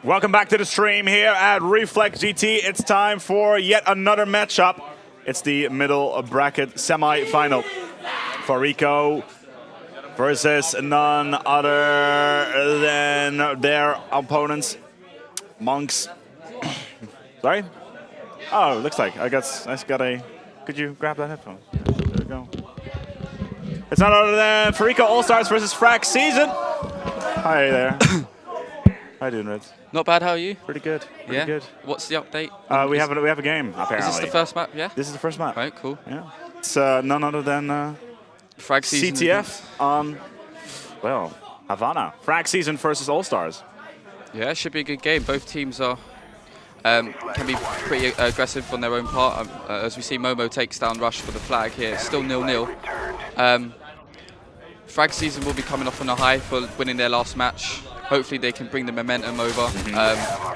Welcome back to the stream here at Reflex GT. It's time for yet another matchup. It's the middle bracket semi-final. Fariko versus none other than their opponents, Monks. Sorry? Oh, looks like I got a. Could you grab that headphone? There we go. It's none other than Fariko.Allstars versus Fragseason. Hi there. How you doing, Reds? Not bad. How are you? Pretty good. Pretty good. What's the update? We have a game apparently. Is this the first map? Yeah. This is the first map. Right. Cool. Yeah. It's none other than Fragseason. CTF on Havana. Fragseason versus All-Stars. Yeah, it should be a good game. Both teams are can be pretty aggressive on their own part. As we see, Momo takes down Rush for the flag here. It's still 0-0. Fragseason will be coming off on a high for winning their last match. Hopefully they can bring the momentum over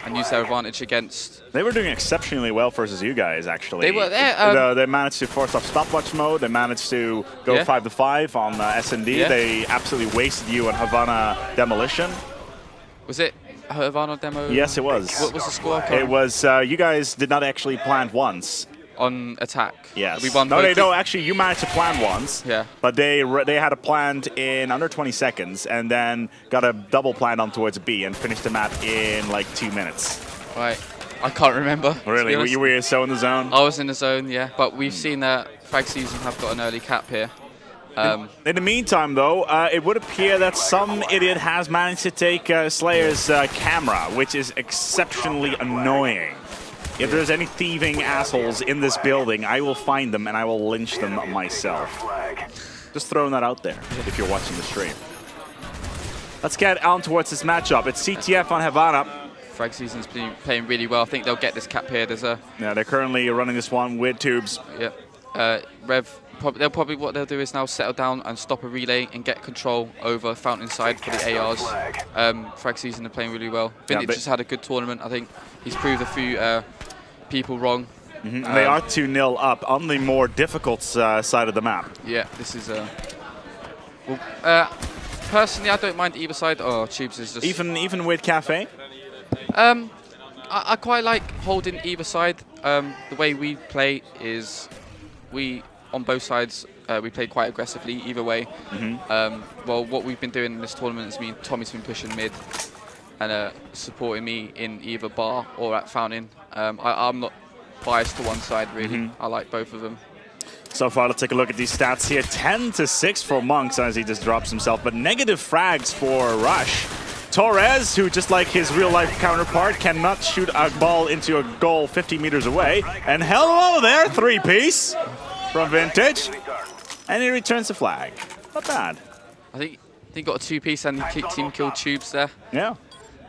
and use their advantage against. They were doing exceptionally well versus you guys, actually. They were there. They managed to force off stopwatch mode. They managed to go 5-5 on S&D. Yeah. They absolutely wasted you on Havana Demolition. Was it Havana Demo? Yes, it was. What was the score? It was, you guys did not actually plant once. On attack. Yes. We won No, actually, you managed to plan once. Yeah. But they had a plant in under 20 seconds and then got a double plant on towards B and finished the map in like 2 minutes. Right. I can't remember. Really? Were you so in the zone? I was in the zone, yeah. But we've seen that Fragseason have got an early cap here. In the meantime, though, it would appear that some idiot has managed to take Slayer's camera, which is exceptionally annoying. If there's any thieving assholes in this building, I will find them and I will lynch them myself. Just throwing that out there if you're watching the stream. Let's get on towards this matchup. It's CTF on Havana. Fragseason's been playing really well. I think they'll get this cap here. Yeah, they're currently running this one with tubes. Yeah. What they'll do is now settle down and stop a relay and get control over Fountainside for the ARs. Fragseason are playing really well. Vintage just had a good tournament. I think he's proved a few people wrong. They are 2-0 up on the more difficult side of the map. Yeah, this is personally, I don't mind either side. Oh, tubes is just even with Cafe. I quite like holding either side. The way we play is on both sides we play quite aggressively either way. Well, what we've been doing in this tournament is Tommy's been pushing mid and supporting me in either bar or at Fountain. I'm not biased to one side really. I like both of them. So far, let's take a look at these stats here. 10-6 for Monks as he just drops himself, but negative frags for Rush. Torres, who just like his real-life counterpart, cannot shoot a ball into a goal 50 meters away. And hello there, 3-piece from Vintage. And he returns the flag. Not bad. I think he got a 2-piece and he team killed tubes there. Yeah.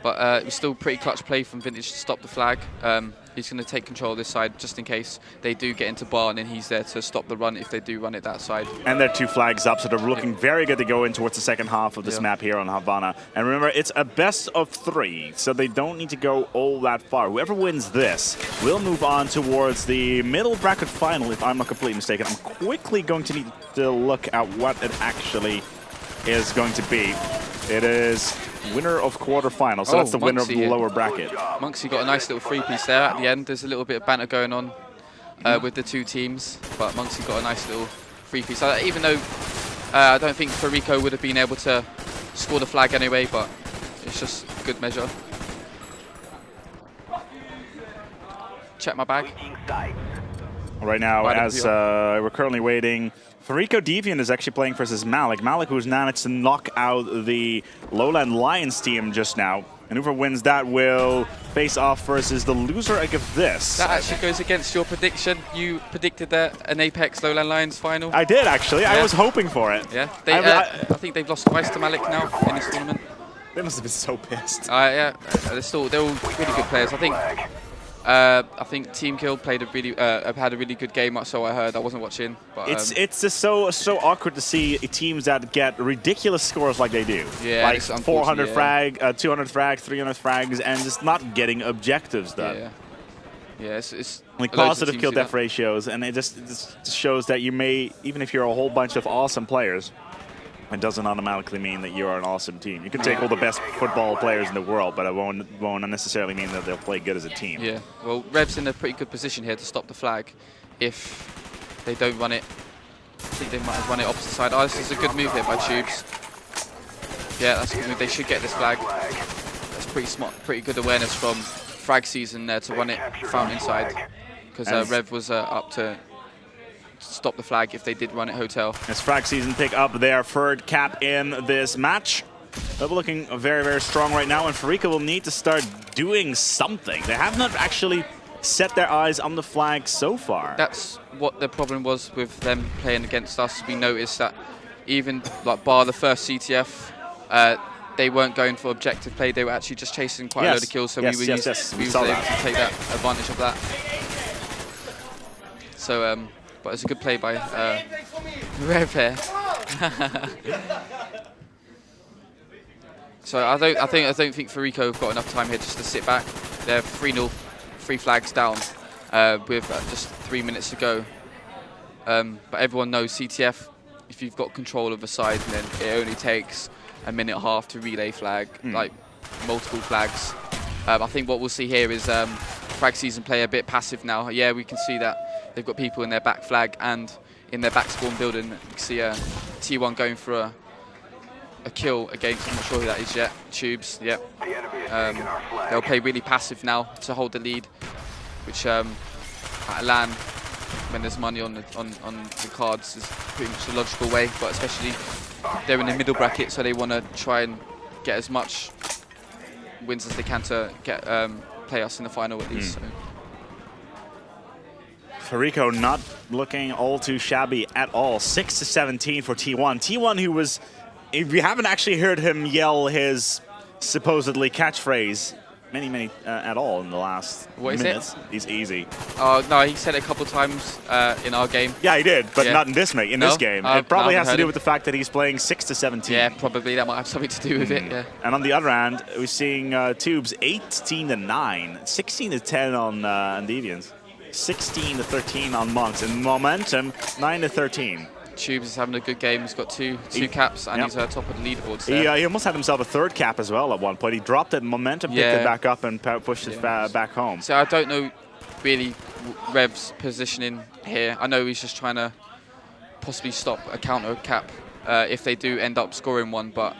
But it was still pretty clutch play from Vintage to stop the flag. He's going to take control of this side just in case they do get into bar, and then he's there to stop the run if they do run it that side. And they're 2 flags up, so they're looking very good to go in towards the second half of this map here on Havana. And remember, it's a best of 3, so they don't need to go all that far. Whoever wins this will move on towards the middle bracket final, if I'm not completely mistaken. I'm quickly going to need to look at what it actually is going to be. It is winner of quarterfinal, so that's the winner of the lower bracket. Monksy got a nice little 3-piece there at the end. There's a little bit of banter going on with the two teams, but Monksy got a nice little 3-piece. Even though I don't think Fariko would have been able to score the flag anyway, but it's just good measure. Check my bag. Right now, as we're currently waiting, Fariko Deviant is actually playing versus Malik. Malik, who's managed to knock out the Lowland Lions team just now. And whoever wins that will face off versus the loser of this. That actually goes against your prediction. You predicted that an Apex Lowland Lions final. I did, actually. Yeah. I was hoping for it. Yeah. I think they've lost twice to Malik now in this tournament. They must have been so pissed. Yeah. They're all really good players. I think Team Kill played had a really good game. So I heard. I wasn't watching, but it's just so awkward to see teams that get ridiculous scores like they do. Yeah, like 400 frag, 200 frag, 300 frags, and just not getting objectives done. Yeah, it's like positive kill death ratios, and it just shows that you may, even if you're a whole bunch of awesome players, it doesn't automatically mean that you're an awesome team. You can take all the best football players in the world, but it won't necessarily mean that they'll play good as a team. Yeah, well, Rev's in a pretty good position here to stop the flag if they don't run it. I think they might have run it opposite side. Oh, this is a good move here by Tubes. Yeah, that's a good move. They should get this flag. That's pretty smart, pretty good awareness from Fragseason there to run it fountain side, because Rev was up to stop the flag if they did run it hotel. As Fragseason pick up their third cap in this match. They're looking very, very strong right now, and Fariko will need to start doing something. They have not actually set their eyes on the flag so far. That's what the problem was with them playing against us. We noticed that even like bar the first CTF, they weren't going for objective play. They were actually just chasing quite a load of kills, so we were able to take that advantage of that. So, but it's a good play by Rev here. So I don't think Fariko have got enough time here just to sit back. They're 3-0, 3 flags down with just 3 minutes to go. But everyone knows CTF, if you've got control of a side, then it only takes a minute and a half to relay flag, like multiple flags. I think what we'll see here is Fragseason play a bit passive now. Yeah, we can see that they've got people in their back flag and in their back spawn building. You can see T1 going for a kill against, I'm not sure who that is yet, Tubes, yep. They'll play really passive now to hold the lead, which at LAN, when there's money on the cards, is pretty much the logical way, but especially they're in the middle bracket, so they want to try and get as much wins as they can to get play us in the final at least. So. Fariko not looking all too shabby at all. 6-17 for T1. T1, who was, if you haven't actually heard him yell his supposedly catchphrase many at all in the last minutes. He's easy. Oh, no, he said it a couple times in our game. Yeah, he did, but not in this this game. It probably has to do with the fact that he's playing 6-17. Yeah, probably. That might have something to do with it, yeah. And on the other hand, we're seeing Tubes 18-9, 16-10 on Deviants, 16-13 on Monks, and Momentum 9-13. Tubes is having a good game. He's got two caps, and he's top of the leaderboards there. He almost had himself a third cap as well at one point. He dropped it, Momentum picked it back up and pushed it back home. So I don't know really Rev's positioning here. I know he's just trying to possibly stop a counter cap if they do end up scoring one, but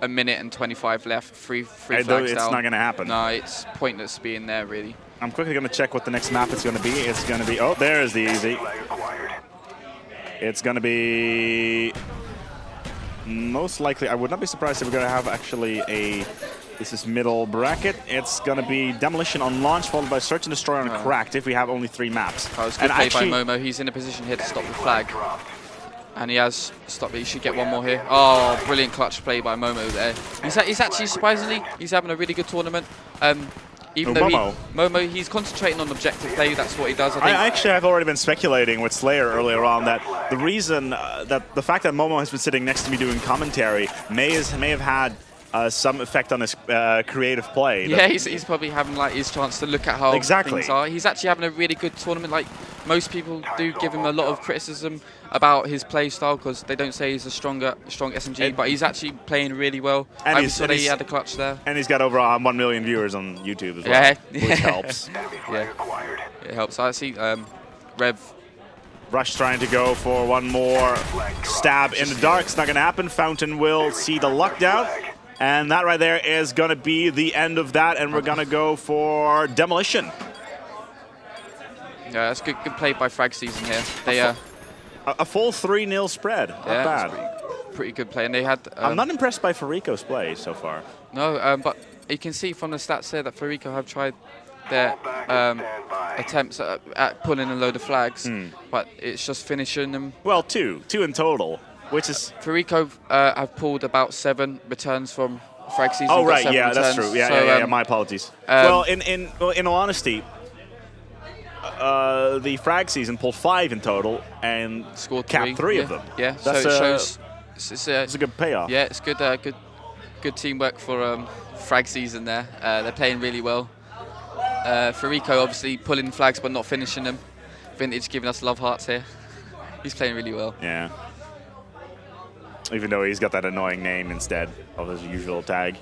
a minute and 25 left, three flags down. It's not going to happen. No, it's pointless being there, really. I'm quickly going to check what the next map is going to be. It's going to be, oh, there's the easy. It's going to be most likely, I would not be surprised if we're going to have actually this is middle bracket. It's going to be Demolition on launch, followed by Search and Destroy on Cracked if we have only 3 maps. That was good play by Momo. He's in a position here to stop the flag. And he has stopped it. He should get one more here. Oh, brilliant clutch play by Momo there. He's actually, surprisingly, he's having a really good tournament. Even though Momo, he's concentrating on objective play. That's what he does. I actually have already been speculating with Slayer earlier on that the reason that the fact that Momo has been sitting next to me doing commentary may have had some effect on his creative play. Yeah, he's probably having like his chance to look at how things are. He's actually having a really good tournament. Like most people do give him a lot of criticism about his play style because they don't say he's a strong SMG, but he's actually playing really well. And he had a clutch there. And he's got over 1 million viewers on YouTube as well, which helps. Yeah, it helps. I see Rev. Rush trying to go for one more stab in the dark. It's not going to happen. Fountain will see the luck down. And that right there is going to be the end of that, and we're going to go for Demolition. Yeah, that's good play by Fragseason here. They a full 3-0 spread. Not bad. Pretty good play, and they had. I'm not impressed by Fariko's play so far. No, but you can see from the stats there that Fariko have tried their attempts at pulling a load of flags, but it's just finishing them. Well, two in total. Which is Fariko have pulled about 7 returns from Fragseason. Oh right, yeah, that's true. Yeah, my apologies. Well, in all honesty, the Fragseason pulled 5 in total and scored capped 3 of them. Yeah, that's so it shows it's a good payoff. Yeah, it's good, good teamwork for Fragseason there. They're playing really well. Fariko obviously pulling flags but not finishing them. Vintage giving us love hearts here. He's playing really well. Yeah. Even though he's got that annoying name instead of his usual tag.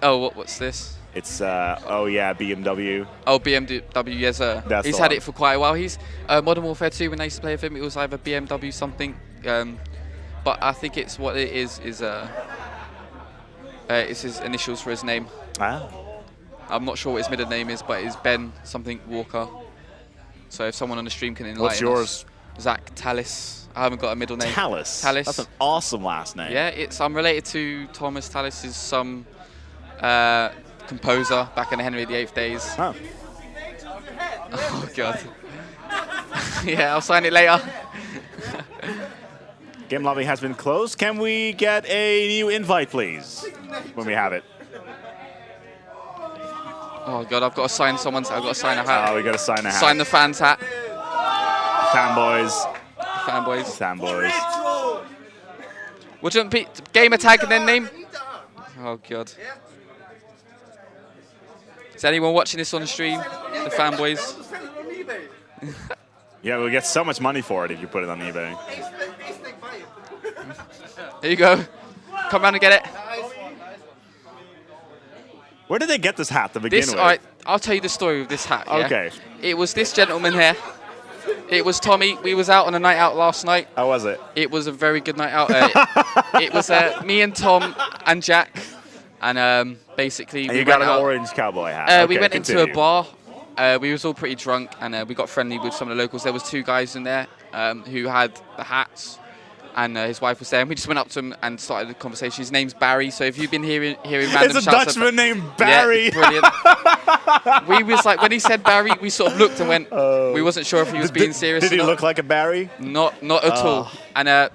Oh, what's this? It's, oh yeah, BMW. Oh, BMW, yes, sir. That's He's the had one. it for quite a while. He's Modern Warfare 2, when I used to play with him, it was either BMW something. But I think it's what it is it's his initials for his name. Ah. I'm not sure what his middle name is, but it's Ben something Walker. So if someone on the stream can enlighten What's yours? us. Zach Tallis. I haven't got a middle name. Tallis. Tallis. That's an awesome last name. Yeah, I'm related to Thomas Tallis, is some composer back in the Henry VIII days. Oh. Oh god. Yeah, I'll sign it later. Game lobby has been closed. Can we get a new invite, please? When we have it. Oh god, I've got to sign someone's. I've got to sign a hat. Oh, we got to sign a hat. Sign the fans' hat. Fanboys. Fanboys. Fanboys. Would you want gamer tag and then name? Oh god. Is anyone watching this on the stream? The fanboys. Yeah, we'll get so much money for it if you put it on eBay. Here you go. Come round and get it. Where did they get this hat to begin with? Alright, I'll tell you the story of this hat. Yeah? Okay. It was this gentleman here. It was Tommy. We was out on a night out last night. How was it? It was a very good night out. It was me and Tom and Jack, and basically And you got an orange cowboy hat. Okay, we went continue. into a bar. We was all pretty drunk, and we got friendly with some of the locals. There was 2 guys in there who had the hats, and his wife was there. And we just went up to him and started the conversation. His name's Barry. So if you've been hearing random It's a shouts, Dutchman named Barry. Yeah, brilliant. We was like, when he said Barry, we sort of looked and went. We wasn't sure if he was being serious. Did or he not. look like a Barry? Not at all. And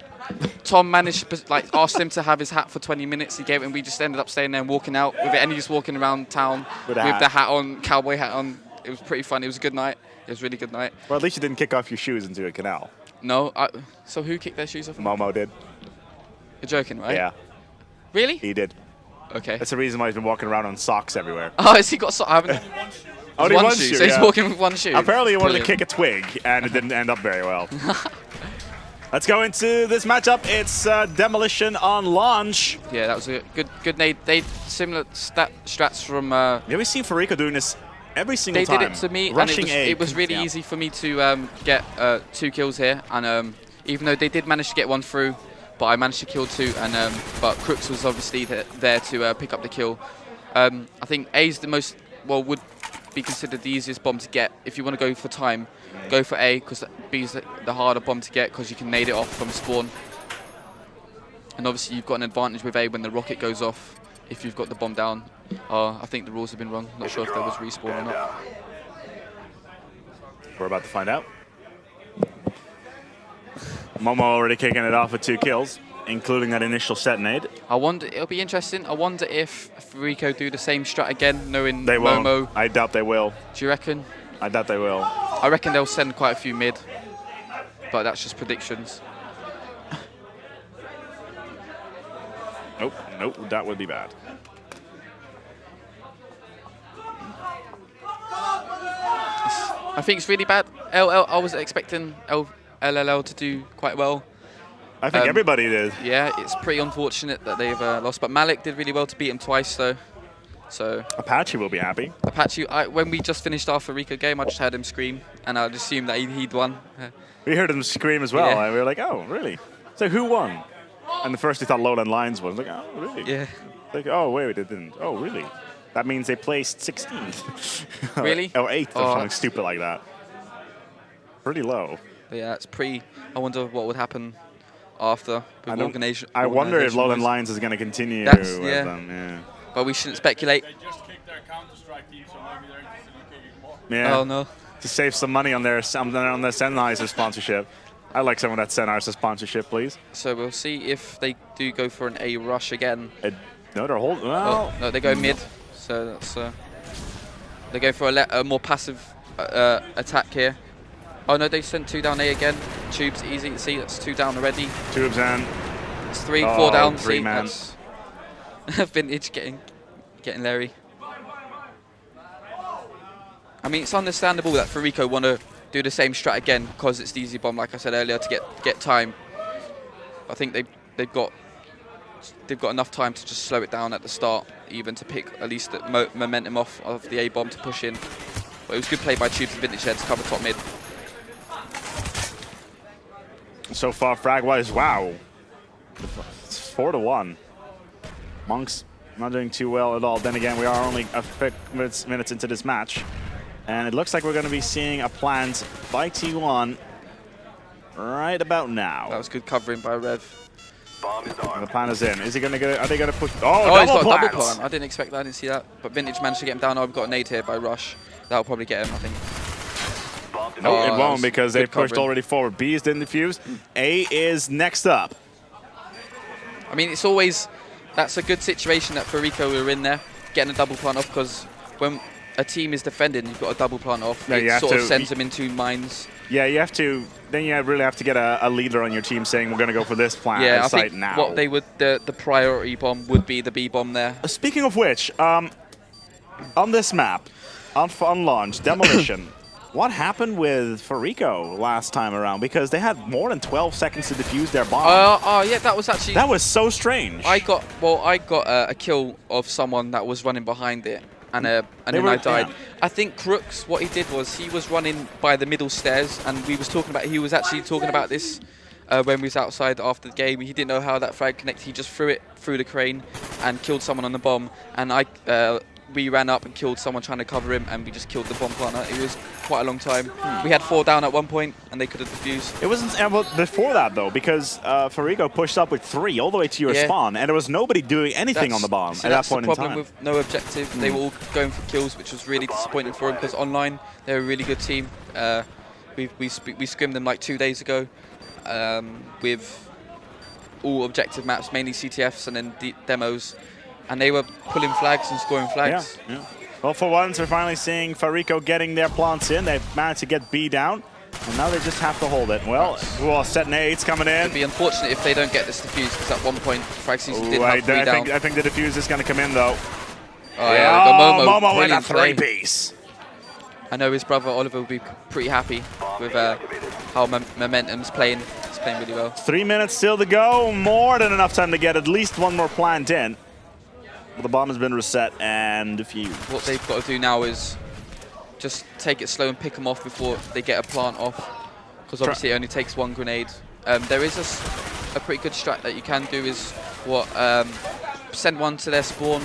Tom managed to asked him to have his hat for 20 minutes. He gave it, and we just ended up staying there and walking out with it. And he just walking around town with the hat on, cowboy hat on. It was pretty fun. It was a good night. It was a really good night. Well, at least you didn't kick off your shoes into a canal. No. So who kicked their shoes off? Momo did. You're joking, right? Yeah, Really? he did. Okay. That's the reason why he's been walking around on socks everywhere. Oh, has he got I haven't. Only one shoe, so he's yeah. walking with one shoe. Apparently he wanted to Brilliant. kick a twig, and it didn't end up very well. Let's go into this matchup. It's Demolition on launch. Yeah, that was a good nade. They similar strats from. Yeah, we've seen Fariko doing this every single They time. did it to me, Rushing and it was really yeah. easy for me to get 2 kills here. And even though they did manage to get 1 through, but I managed to kill 2. And but Crooks was obviously there to pick up the kill. I think A's the most would be considered the easiest bomb to get. If you want to go for time, go for A, because B's the harder bomb to get because you can nade it off from spawn. And obviously you've got an advantage with A when the rocket goes off if you've got the bomb down. I think the rules have been wrong. Not sure if there was respawn or not. We're about to find out. Momo already kicking it off with 2 kills, including that initial set nade. I wonder, it'll be interesting. I wonder if Fariko do the same strat again, knowing They won't. Momo. I doubt they will. Do you reckon? I doubt they will. I reckon they'll send quite a few mid, but that's just predictions. Nope, nope, that would be bad. I think it's really bad. I was expecting LLL to do quite well. I think everybody did. Yeah, it's pretty unfortunate that they've lost, but Malik did really well to beat him twice, though. So Apache will be happy. Apache, when we just finished our Fariko game, I just heard him scream, and I'd assumed that he'd won. We heard him scream as well, Yeah. and we were like, oh, really? So who won? And the first we thought Lowland Lions won. Like, oh, really? Yeah. Like, oh, wait, they didn't. Oh, really? That means they placed 16th. Really? Or 8th or Oh. something stupid like that. Pretty low. But yeah, it's pretty. I wonder what would happen after with organization. I wonder if Lowland organisation-wise. Lions is going to continue That's- with yeah. them. Yeah. But we shouldn't speculate. They just kicked their Counter-Strike team, so maybe they're interested in kicking more. Yeah. Oh no. To save some money on their Sennheiser sponsorship. I'd like some of that Sennheiser sponsorship, please. So we'll see if they do go for an A rush again. No, they're holding. Well, Oh, no, they go mid. So that's they go for a more passive attack here. Oh no, they sent 2 down A again. Tubes easy to see. That's 2 down already. Tubes and It's 3, Oh, 4 down. 3 See, man. that's Vintage getting Larry. I mean, it's understandable that Fariko want to do the same strat again because it's the easy bomb, like I said earlier, to get time. I think they've got they've got enough time to just slow it down at the start, even to pick at least the momentum off of the A-bomb to push in. But it was good play by Tubes and Vintage there to cover top mid. So far, frag-wise, wow. It's 4-1. Monks not doing too well at all. Then again, we are only a few minutes into this match. And it looks like we're going to be seeing a plant by T1 right about now. That was good covering by Rev. The plan is in. Is he going to get it? Are they going to push? Oh, he's got a double plant. plant. I didn't expect that. I didn't see that. But Vintage managed to get him down. Oh, we've got a nade here by Rush. That'll probably get him, I think. No, it won't because they pushed covering. already forward. B is didn't defuse. A is next up. I mean, it's always, that's a good situation that Fariko were in there, getting a double plant off, because when a team is defending, you've got a double plant off. Yeah, it sort of sends them into mines. Yeah, you have to. Then you really have to get a leader on your team saying we're going to go for this plant Yeah, I site think now. what they would, the priority bomb would be the B bomb there. Speaking of which, on this map, on launch, Demolition, what happened with Fariko last time around? Because they had more than 12 seconds to defuse their bomb. Yeah, that was actually... That was so strange. I got a kill of someone that was running behind it, and then I died. Yeah. I think Crooks, what he did was he was running by the middle stairs, and he was actually talking about this when we was outside after the game. He didn't know how that frag connected. He just threw it through the crane and killed someone on the bomb, and we ran up and killed someone trying to cover him, and we just killed the bomb planter. It was quite a long time. We had 4 down at one point, and they could have defused. It wasn't before that, though, because Fariko pushed up with 3 all the way to your spawn, and there was nobody doing anything on the bomb at that point in time. That's the problem with no objective. They were all going for kills, which was really disappointing for them, because online, they're a really good team. We scrimmed them like 2 days ago with all objective maps, mainly CTFs and then demos. And they were pulling flags and scoring flags. Yeah. Well, for once, we're finally seeing Fariko getting their plants in. They've managed to get B down, and now they just have to hold it. Well, set nades coming in. It'd be unfortunate if they don't get this defused, because at one point, Fragseason did have 3 down. I think the defuse is going to come in, though. Oh, yeah, we got Momo with a play. 3-piece. I know his brother Oliver will be pretty happy with how Momentum's playing. He's playing really well. 3 minutes still to go. More than enough time to get at least one more plant in. Well, the bomb has been reset and defused. What they've got to do now is just take it slow and pick them off before they get a plant off, because obviously it only takes 1 grenade. There is a pretty good strat that you can do is send one to their spawn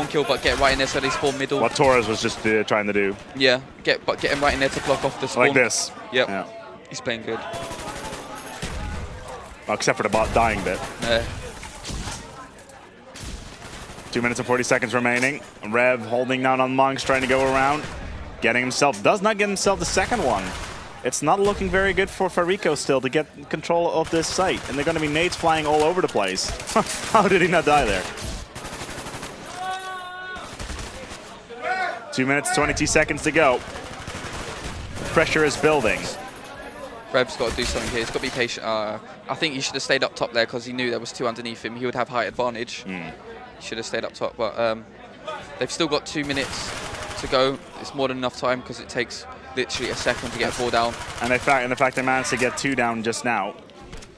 kill, but get right in there so they spawn middle. What Torres was just trying to do. Yeah, get him right in there to block off the spawn. Like this. Yep. Yeah. He's playing good. Oh, except for the bot dying bit. 2 minutes and 40 seconds remaining. Rev holding down on Monks, trying to go around. Does not get himself the second one. It's not looking very good for Fariko still to get control of this site. And they're going to be nades flying all over the place. How did he not die there? 2 minutes, 22 seconds to go. Pressure is building. Rev's got to do something here. He's got to be patient. I think he should have stayed up top there because he knew there was 2 underneath him. He would have height advantage. He should have stayed up top, but they've still got 2 minutes to go. It's more than enough time because it takes literally a second to get 4 down. And the fact they managed to get 2 down just now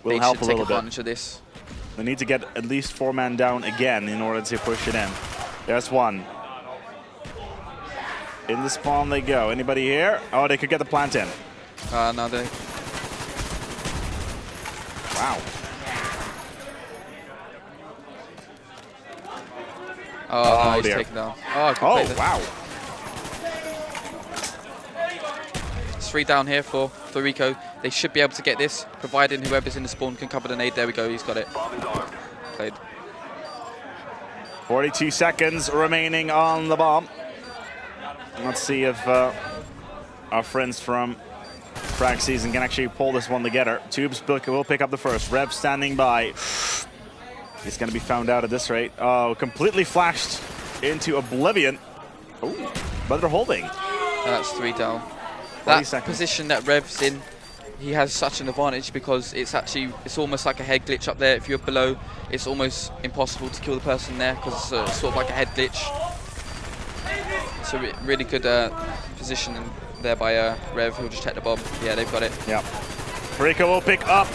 will help a little bit. They should take advantage of this. They need to get at least 4 men down again in order to push it in. There's 1. In the spawn they go. Anybody here? Oh, they could get the plant in. No, they... Wow. Oh, no, he's taken down. Oh, wow. It's 3 down here for Fariko. They should be able to get this, providing whoever's in the spawn can cover the nade. There we go, he's got it. Played. 42 seconds remaining on the bomb. Let's see if our friends from Fragseason can actually pull this one together. Tubes will pick up the first. Rev standing by. He's going to be found out at this rate. Oh, completely flashed into oblivion. Oh, but they're holding. That's 3 down. That position that Rev's in, he has such an advantage because it's almost like a head glitch up there. If you're below, it's almost impossible to kill the person there because it's sort of like a head glitch. It's a really good position there by Rev, who'll just check the bomb. Yeah, they've got it. Yeah. Fariko will pick up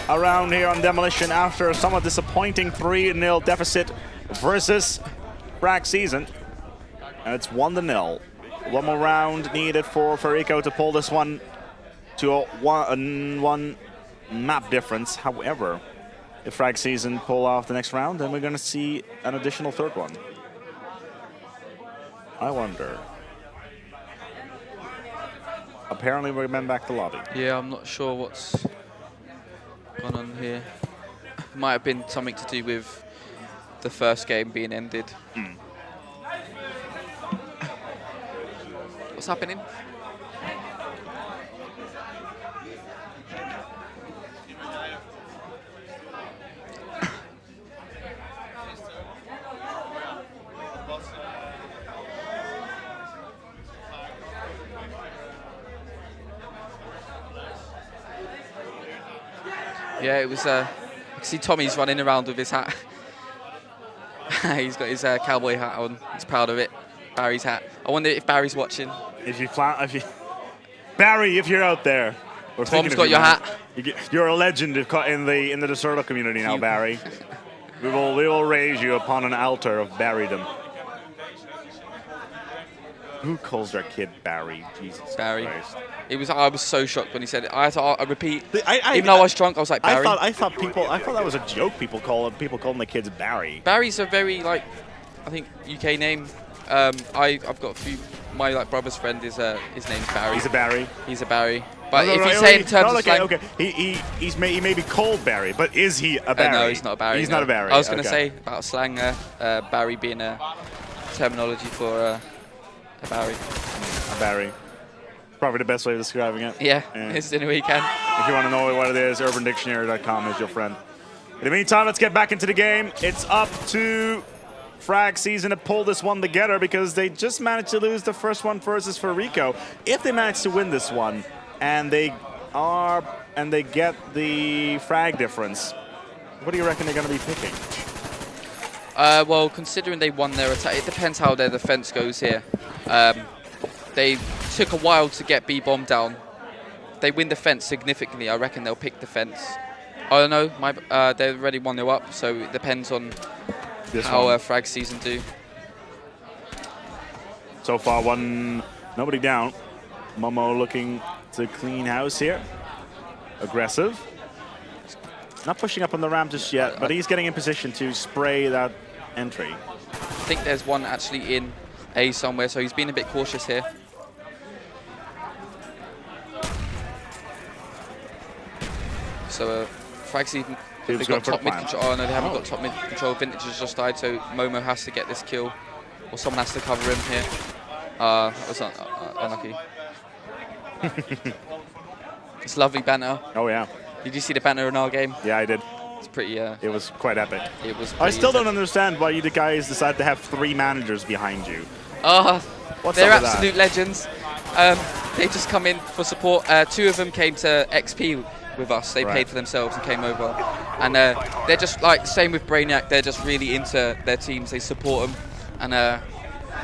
around here on Demolition after a somewhat disappointing 3-0 deficit versus Fragseason. And it's 1-0. One more round needed for Fariko to pull this one to a one map difference. However, if Fragseason pull off the next round, then we're going to see an additional third one. I wonder. Apparently we're going back to lobby. Yeah, I'm not sure what's gone on here. Might have been something to do with the first game being ended. What's happening? Yeah, it was. I can see Tommy's running around with his hat. He's got his cowboy hat on. He's proud of it. Barry's hat. I wonder if Barry's watching. Barry, if you're out there, Tom's got your hat. You're a legend in the Deserto community now, Barry. we will raise you upon an altar of Barrydom. Who calls their kid Barry? Jesus Barry. Christ. I was so shocked when he said it. I had to repeat. Even though I was drunk, I was like, Barry. I thought that was a joke. People calling the kids Barry. Barry's a very I think UK name. I've got a few. My brother's friend is his name's Barry. He's a Barry. He's a Barry. But if you say in terms of slang, okay, he may be called Barry, but is he a Barry? No, he's not a Barry. He's not a Barry. I was going to say about slang, Barry being a terminology for a Barry. A Barry. Probably the best way of describing it. Yeah, it's in a weekend. If you want to know what it is, urbandictionary.com is your friend. In the meantime, let's get back into the game. It's up to Fragseason to pull this one together because they just managed to lose the first one versus Fariko. If they manage to win this one and they get the frag difference, what do you reckon they're going to be picking? Well, considering they won their attack, it depends how their defense goes here. They took a while to get B-bomb down. If they win defense significantly, I reckon they'll pick defense. I don't know. They're already 1-0 up, so it depends on how Fragseason do. So far, nobody down. Momo looking to clean house here. Aggressive. Not pushing up on the ramp just yet, but he's getting in position to spray that entry. I think there's one actually in A somewhere, so he's being a bit cautious here. So Fragseason, they've got top mid control. Oh no, they haven't got top mid control. Vintage has just died, so Momo has to get this kill, or someone has to cover him here. That's unlucky. It's lovely banter. Oh yeah. Did you see the banter in our game? Yeah, I did. It's pretty. It was quite epic. It was. I still don't understand why you guys decided to have 3 managers behind you. They're absolute legends. They just come in for support. 2 of them came to XP with us. They paid for themselves and came over. And they're just same with Brainiac. They're just really into their teams. They support them, and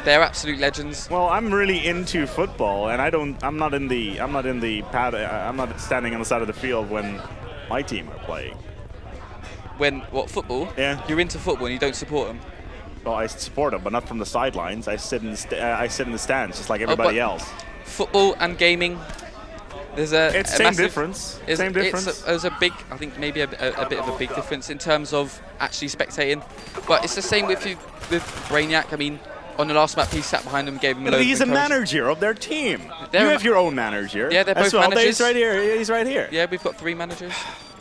they're absolute legends. Well, I'm really into football, and I'm not standing on the side of the field when my team are playing. When football? Yeah. You're into football and you don't support them. Well, I support them, but not from the sidelines. I sit in the stands, just like everybody else. Football and gaming, there's it's same difference. Same difference. There's a big, I think maybe a bit of a big difference in terms of actually spectating. But it's the same with Brainiac. I mean, on the last map, he sat behind them, gave him a load of He's a manager of their team. You have your own manager. Yeah, they're both managers. He's right here. He's right here. Yeah, we've got 3 managers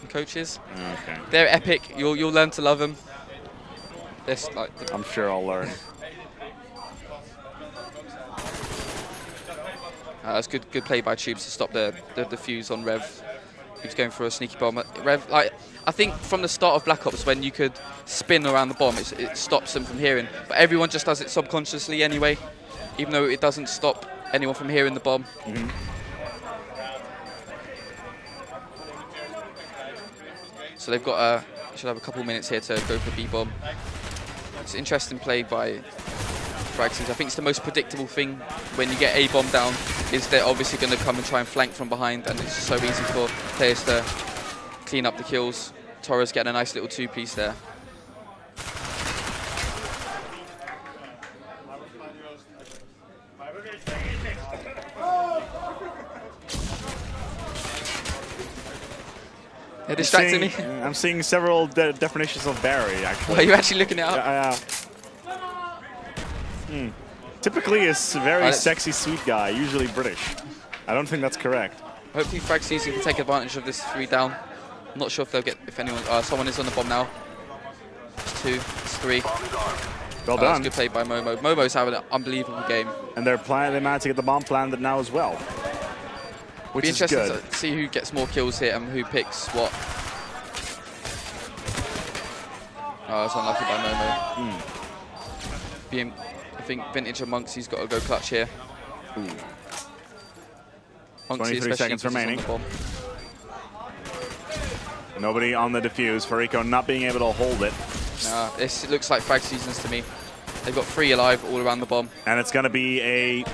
and coaches. Okay. They're epic. You'll learn to love them. I'm sure I'll learn. That's good play by Tubes to stop the fuse on Rev. He was going for a sneaky bomb. Rev, I think from the start of Black Ops, when you could spin around the bomb, it stops them from hearing. But everyone just does it subconsciously anyway, even though it doesn't stop anyone from hearing the bomb. Mm-hmm. So they've got should have a couple minutes here to go for B-bomb. It's interesting play by Fragseason. I think it's the most predictable thing when you get A-bomb down is they're obviously going to come and try and flank from behind, and it's so easy for players to clean up the kills. Torres getting a nice little two-piece there. They're distracting me. I'm seeing several definitions of Barry, actually. Are you actually looking it up? Typically a very sexy, sweet guy, usually British. I don't think that's correct. Hopefully Fragseason can take advantage of this 3 down. I'm not sure if they'll get, if anyone, someone is on the bomb now. It's 2, it's 3. Well done. That's good play by Momo. Momo's having an unbelievable game. And they managed to get the bomb planted now as well. Which Be is interesting good. to see who gets more kills here and who picks what. Oh, that's unlucky by Momo. I think Vintage and Monksy's got to go clutch here. Monksy 23 seconds remaining. Nobody on the defuse. Fariko not being able to hold it. This looks like Fragseasons to me. They've got 3 alive all around the bomb. And it's going to be a...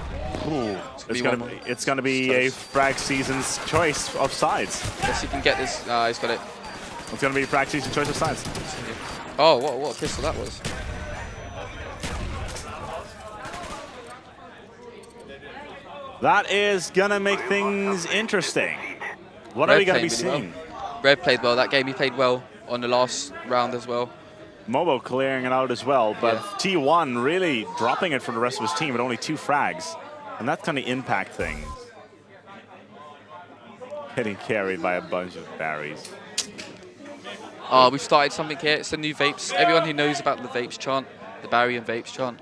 It's going to be a Fragseason's choice of sides. Guess he can get this. He's got it. It's going to be Fragseason's choice of sides. Oh, what a pistol that was. That is going to make things interesting. What are we going to be seeing? Rev played well that game. He played well on the last round as well. Momo clearing it out as well, but T1 really dropping it for the rest of his team with only 2 frags. And that's going to impact things. Getting carried by a bunch of Barrys. We've started something here. It's the new vapes. Everyone who knows about the vapes chant, the Barry and vapes chant.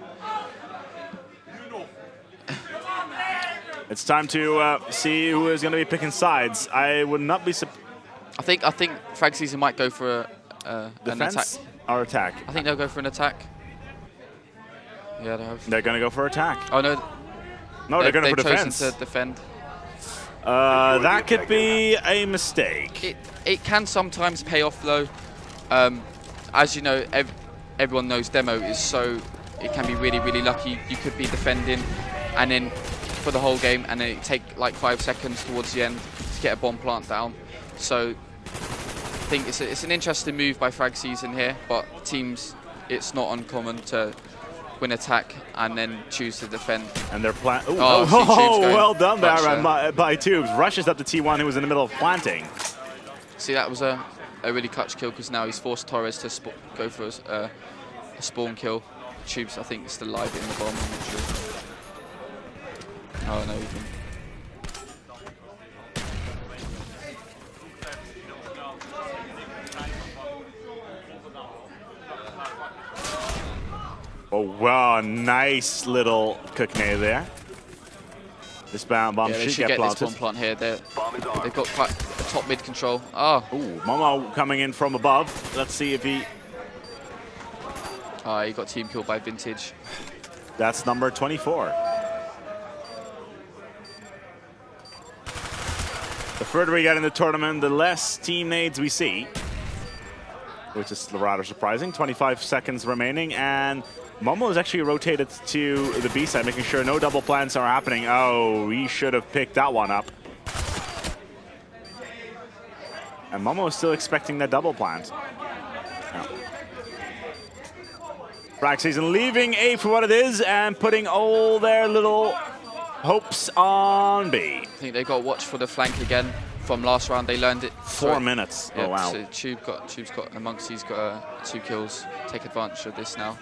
It's time to see who is going to be picking sides. I would not be surprised. I think Fragseason might go for an attack. Or attack? I think they'll go for an attack. Yeah, they're going to go for attack. Oh no. No, they're going for defense. To defend. That could be a mistake. It can sometimes pay off though. As you know, everyone knows demo is so. It can be really, really lucky. You could be defending, and then for the whole game, and then it take like 5 seconds towards the end to get a bomb plant down. So I think it's an interesting move by Fragseason here, but teams, it's not uncommon to win attack and then choose to defend. And they're planting. Oh, well done there by Tubes. Rushes up to T1, who was in the middle of planting. See, that was a really clutch kill because now he's forced Torres to go for a spawn kill. Tubes, I think, is still alive in the bomb. I'm not sure. Oh no, he can. Oh wow, nice little cookney there. This bomb should get planted. This bomb plant here. They've got quite a top mid control. Oh. Ooh, Momo coming in from above. Let's see if he... He got team killed by Vintage. That's number 24. The further we get in the tournament, the less team nades we see, which is rather surprising. 25 seconds remaining, and Momo is actually rotated to the B side, making sure no double plants are happening. Oh, he should have picked that one up. And Momo is still expecting that double plant. No. Fragseason leaving A for what it is and putting all their little hopes on B. I think they got to watch for the flank again from last round. They learned it. 4 minutes. Yeah, oh wow. So Tube's got amongst he's got 2 kills. Take advantage of this now.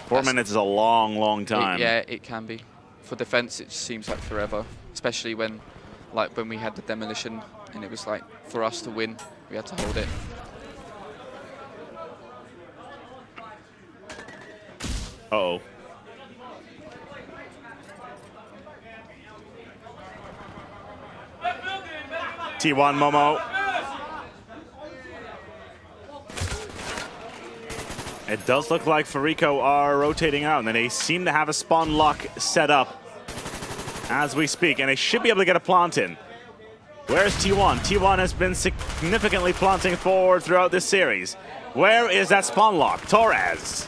4 minutes is a long, long time. It can be. For defense, it just seems like forever. Especially when we had the demolition, and it was like for us to win, we had to hold it. Uh-oh. T1 Momo. It does look like Fariko are rotating out, and they seem to have a spawn lock set up as we speak, and they should be able to get a plant in. Where's T1? T1 has been significantly planting forward throughout this series. Where is that spawn lock? Torres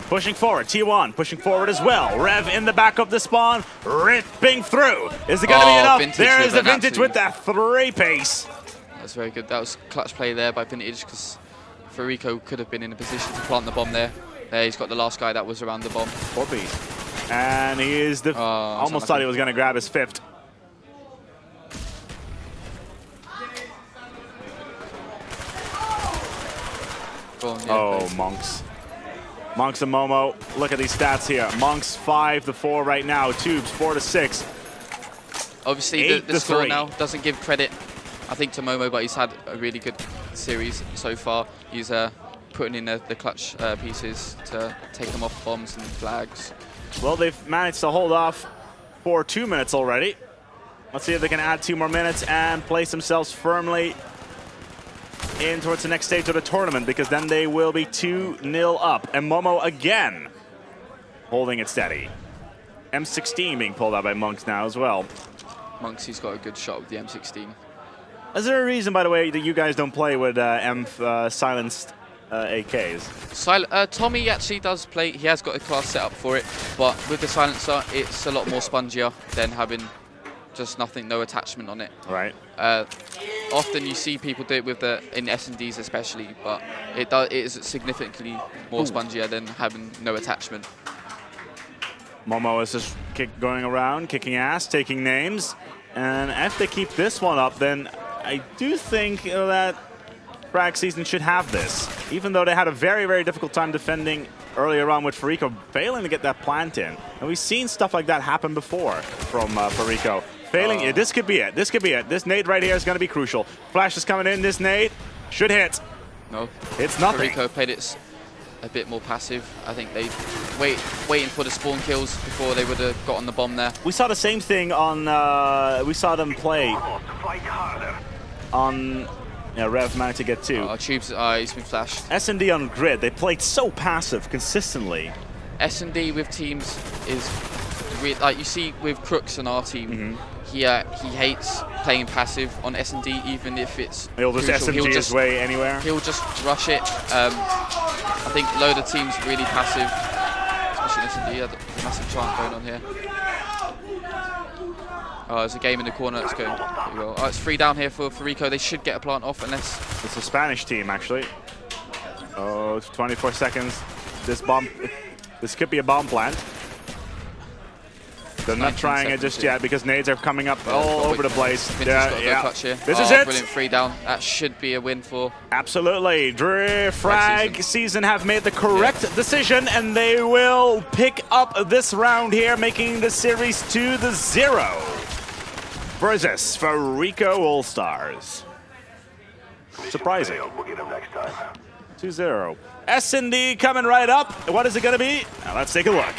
pushing forward. T1 pushing forward as well. Rev in the back of the spawn, ripping through. Is it going to be enough? There is the Vintage with that 3 pace. That's very good. That was clutch play there by Vintage, because Fariko could have been in a position to plant the bomb there. There, he's got the last guy that was around the bomb. And he is the... almost thought he was going to grab his 5th. Oh, Monks. Monks and Momo, look at these stats here. Monks 5-4 right now. Tubes 4-6. Obviously, the score now doesn't give credit, I think, to Momo, but he's had a really good series so far. He's putting in the clutch pieces to take them off bombs and flags. Well, they've managed to hold off for 2 minutes already. Let's see if they can add 2 more minutes and place themselves firmly in towards the next stage of the tournament, because then they will be 2-0 up. And Momo again holding it steady. M16 being pulled out by Monks now as well. Monks, he's got a good shot with the M16. Is there a reason, by the way, that you guys don't play with silenced AKs? Tommy actually does play. He has got a class set up for it, but with the silencer, it's a lot more spongier than having just no attachment on it. Right. Often you see people do it with in S&Ds especially, but it is significantly more spongier than having no attachment. Momo is just going around, kicking ass, taking names. And if they keep this one up, then I do think that Fragseason should have this. Even though they had a very, very difficult time defending earlier on with Fariko, failing to get that plant in. And we've seen stuff like that happen before from Fariko. Failing, this could be it. This could be it. This nade right here is going to be crucial. Flash is coming in. This nade should hit. No. It's nothing. Fariko played it a bit more passive. I think they waiting for the spawn kills before they would have got on the bomb there. We saw the same thing on, we saw them play on, yeah, Rev managed to get 2. Tubes, he's been flashed. S&D on grid, they played so passive consistently. S&D with teams is, like you see with Crooks on our team, he hates playing passive on S&D, even if it's He'll just SMG his way anywhere. He'll just rush it. I think a load of teams really passive, especially S&D. Had a massive chant going on here. There's a game in the corner that's going pretty well. It's 3 down here for Fariko. They should get a plant off unless... It's a Spanish team, actually. Oh, it's 24 seconds. This could be a bomb plant. They're not trying it just yet because nades are coming up all over the place. Yeah. This is it. Brilliant 3 down. That should be a win for... Absolutely. Fragseason have made the correct decision, and they will pick up this round here, making the series 2-0 versus Fariko.Allstars. Surprising. 2-0. S&D coming right up. What is it going to be? Now let's take a look.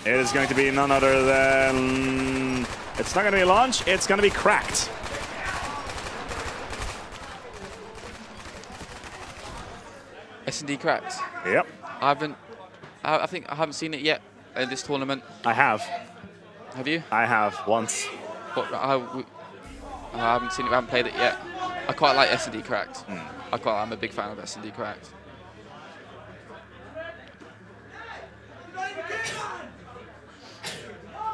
It is going to be none other than... It's not going to be launch, it's going to be cracked. S&D cracked? Yep. I think I haven't seen it yet in this tournament. I have. Have you? I have, once. But I haven't seen it, I haven't played it yet. I quite like S&D cracked. I'm a big fan of S&D cracked.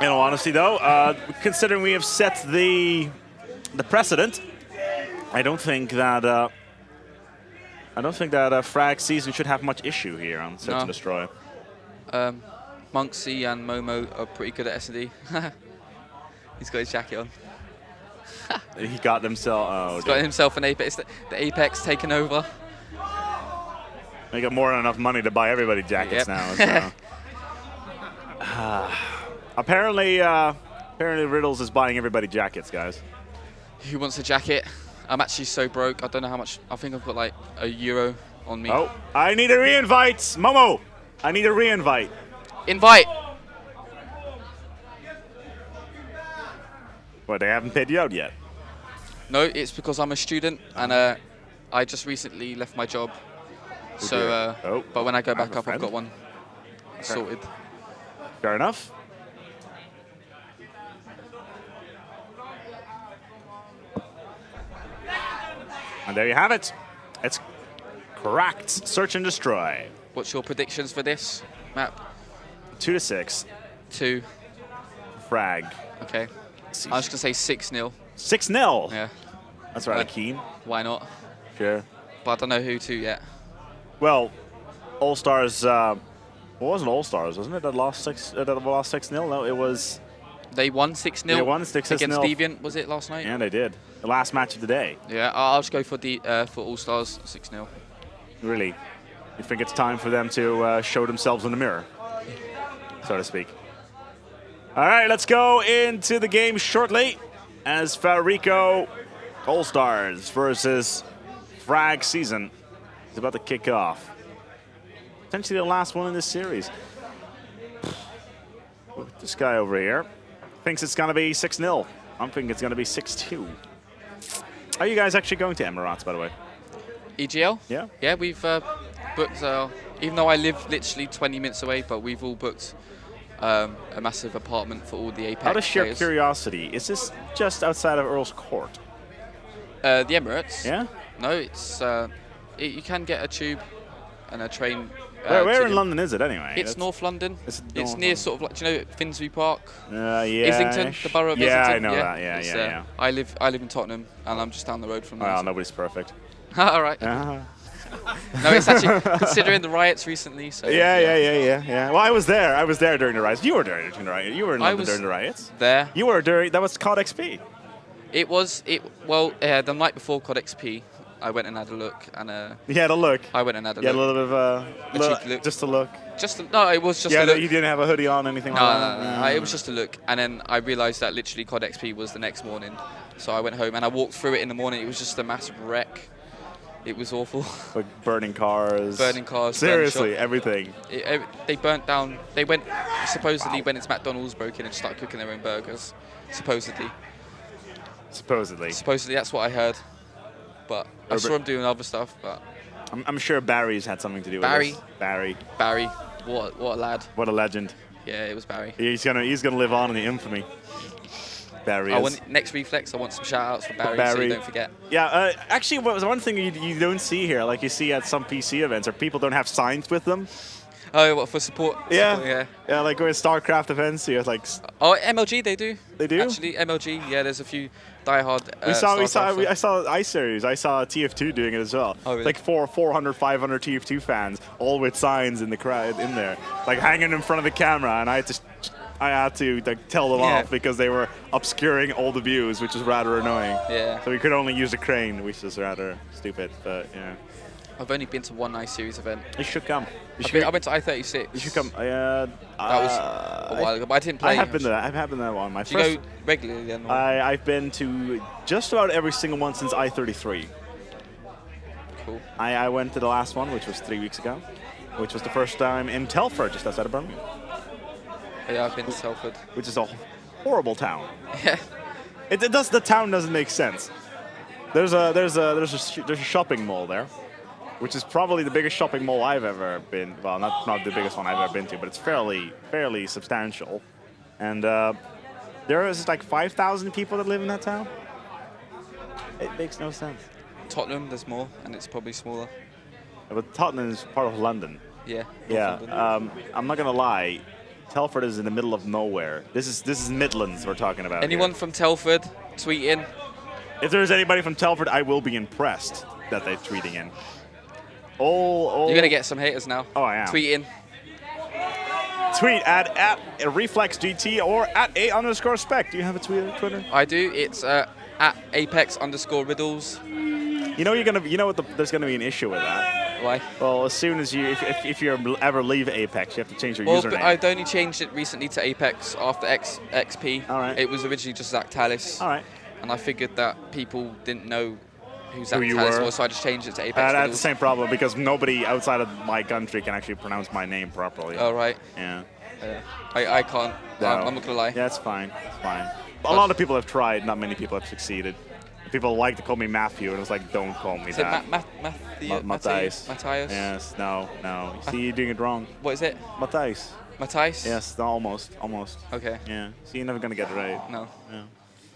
In all honesty, though, considering we have set the precedent, I don't think that Fragseason should have much issue here on Set to Destroy. Monksy and Momo are pretty good at S&D. He's got his jacket on. He got himself. He's got himself an Apex. The Apex taken over. They got more than enough money to buy everybody jackets now. So. Apparently Riddles is buying everybody jackets, guys. Who wants a jacket? I'm actually so broke. I don't know how much. I think I've got like €1 on me. Oh, I need a re-invite. Momo, I need a re-invite. Invite. What, they haven't paid you out yet? No, it's because I'm a student and I just recently left my job. So, but when I go back up, I've got one sorted. Fair enough. And there you have it. It's cracked. Search and destroy. What's your predictions for this map? 2-6. 2. Frag. Okay. I'm just going to say 6-0. 6-0? Yeah. That's rather keen. Why not? Sure. But I don't know who to yet. Well, All-Stars, well, it wasn't All-Stars, wasn't it? That lost 6-0? No, it was... They won 6-0. They won 6-0 against Deviant, was it last night? Yeah, they did. The last match of the day. Yeah, I'll just go for for All-Stars 6-0. Really? You think it's time for them to show themselves in the mirror, so to speak? All right, let's go into the game shortly as Fariko.Allstars versus Fragseason is about to kick off. Potentially the last one in this series. This guy over here thinks it's going to be 6-0. I'm thinking it's going to be 6-2. Are you guys actually going to Emirates, by the way? EGL? Yeah. Yeah, we've booked, even though I live literally 20 minutes away, but we've all booked a massive apartment for all the Apex Out of sheer players. curiosity, is this just outside of Earl's Court? The Emirates? Yeah? No, it's you can get a tube and a train. Where in London is it anyway? It's North London. It's It's near sort of like, do you know Finsbury Park? Yeah. Islington, the borough of yeah, Islington. I know that. Yeah, yeah. I live in Tottenham, and I'm just down the road from there. Well, so. nobody's perfect. All right. No, it's actually considering the riots recently. So Yeah. Well, I was there. I was there during the riots. You were there during the riots. You were in London during the riots. There. You were during. That was COD XP. Well, the night before COD XP, I went and had a look, and You had a look. I went and had a You look. had a little bit of look. just a look. No, it was just Yeah, a look. you didn't have a hoodie on, anything No, like that. no, it was just a look, and then I realised that literally COD XP was the next morning, so I went home and I walked through it in the morning. It was just a massive wreck. It was awful. Like burning cars. Burning cars. Seriously, everything. They burnt down. They went supposedly when it's McDonald's broke in and started cooking their own burgers. Supposedly. Supposedly, that's what I heard. But I saw him doing other stuff. But I'm sure Barry's had something to do with this. Barry. What a lad. What a legend. Yeah, it was Barry. He's gonna live on in the infamy. Barry is. Next Reflex, I want some shout-outs for Barry, so you don't forget. Yeah, actually, what was one thing you don't see here, like you see at some PC events, are people don't have signs with them. Oh, what, for support? Yeah, like going to StarCraft events, you have like... Oh, MLG, they do. They do? Actually, MLG, yeah, there's a few diehard I saw iSeries, I saw TF2 doing it as well. Oh, really? Like 400, 500 TF2 fans, all with signs in the crowd in there, like hanging in front of the camera, and I had to like tell them off because they were obscuring all the views, which is rather annoying. Yeah. So we could only use a crane, which is rather stupid, but yeah. I've only been to one iSeries event. You should come. I went to I-36. You should come. That was a while ago, but I didn't play. I have been to that. I've been to that one. Do you go regularly then? I've been to just about every single one since I-33. Cool. I went to the last one, which was 3 weeks ago, which was the first time in Telford, just outside of Birmingham. Yeah, I've been to Telford. Which is a horrible town. Yeah. The town doesn't make sense. There's a shopping mall there, which is probably the biggest shopping mall I've ever been. Well, not the biggest one I've ever been to, but it's fairly substantial. And there is like 5,000 people that live in that town. It makes no sense. Tottenham, there's more, and it's probably smaller. Yeah, but Tottenham is part of London. Yeah. Yeah. I'm not gonna lie. Telford is in the middle of nowhere. This is Midlands we're talking about. Anyone from Telford, tweet in. If there's anybody from Telford, I will be impressed that they're tweeting in. You're gonna get some haters now. Oh, I am. Tweet in. Tweet at ReflexGT or at @A_spec. Do you have a Twitter? I do. It's at Apex_riddles. You know there's gonna be an issue with that. Why? Well, as soon as if you ever leave Apex, you have to change your username. But I'd only changed it recently to Apex after XP. All right. It was originally just Zach Tallis. All right. And I figured that people didn't know who Zach you Tallis were. was, so I just changed it to Apex. I had the same problem because nobody outside of my country can actually pronounce my name properly. Oh, right. Yeah. I can't. No. I'm not gonna lie. Yeah, it's fine. It's fine. A lot of people have tried. Not many people have succeeded. People like to call me Matthew, and it's like, don't call me that. Matthias? Matthias? Yes. No. You see, you're doing it wrong. What is it? Matthias. Matthias? Yes. No, almost. Okay. Yeah. See, you're never gonna get it right. No. Yeah.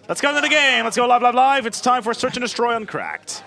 Let's go to the game. Let's go live. It's time for Search and Destroy Uncracked.